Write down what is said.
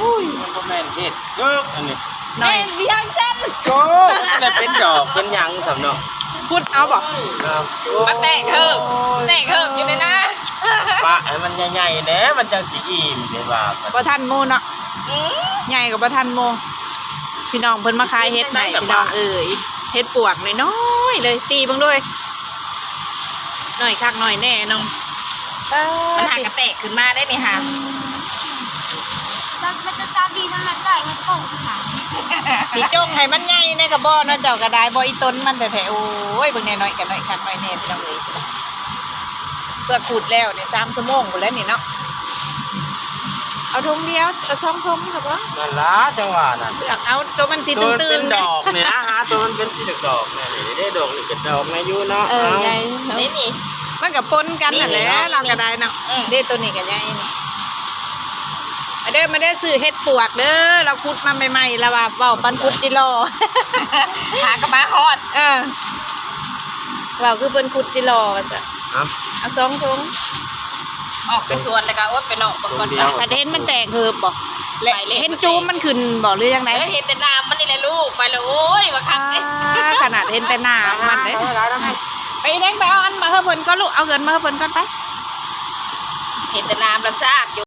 อุ้ยมันก็แม่นเฮ็ดเกิกอันนี้หน่อยเลี้ยงเส้นโอ้ได้เป็นดอกเป็นหยังสำเนาะพุดเอาบ่ครับมาแตกเถิบอยู่ในหน้าปะให้มันใหญ่ๆแหน่มันจังสิอิ่มได้ว่าบ่ทันโมเนาะใหญ่กว่าบ่ทันโมพี่น้องเพิ่นมาขายเฮ็ดให้พี่น้องเอ้ยเฮ็ดปวกน้อยๆเลยตีเบิ่งด้วยหน่อยคักหน่อยแน่น้องมันหากระแตกขึ้นมาได้นี่ค่ะมันจะตาดีนั่นแหละไก่มันโป่งค่ะ สีจงให้มันใหญ่ในกระบอกเนาะเจ้าก็ได้บ่อีต้นมันแต่แท้โอ้ยเบิ่งแน่น้อยกันหน่อยคักหน่อยแน่พี่น้องเอ้ยเพื่อขูดแล้วเนี่ย3 ชั่วโมงพุ่นแล้วนี่เนาะเอาทงเดียวจะช่องทงครับบ่นั่นล่ะจังหวะนั่นเลือกเอาตัวมันสีตึงๆเป็นดอกเนี่ยนะฮะตัวมันเป็นสีดอกเนี่ยนี่ได้ดอกนี่เป็นดอกแม่อยู่เนาะใหญ่นี่มันก็ปนกันนั่นแหละเราก็ได้เนาะเด้ตัวนี้ก็ใหญ่นี่มาเด้อซื้อเฮ็ดปวกเด้อเราขุดมาใหม่ๆแล้วว่าเว้าปันขุดจิรอหากระบะฮอดเว้าคือเพิ่นขุดจิรอว่าซั่นเอา2 ถุงออกไปสวนแล้วก็อดไปนอกเบิ่งก่อนถ้าเห็นมันแตกเหิบบ่เห็นจูมมันขึ้นบ่หรือยังไงเห็นแต่น้ำมันนี่แหละลูกไปแล้วโอ้ยว่าคักเด้ขนาดเห็นแต่น้ำมันเด้ไปแดงไปเอาอันมาเฮาเพิ่นก็ลูกเอาเงินมาเฮาเพิ่นก่อนไปเห็นแต่น้ำรับทราบอยู่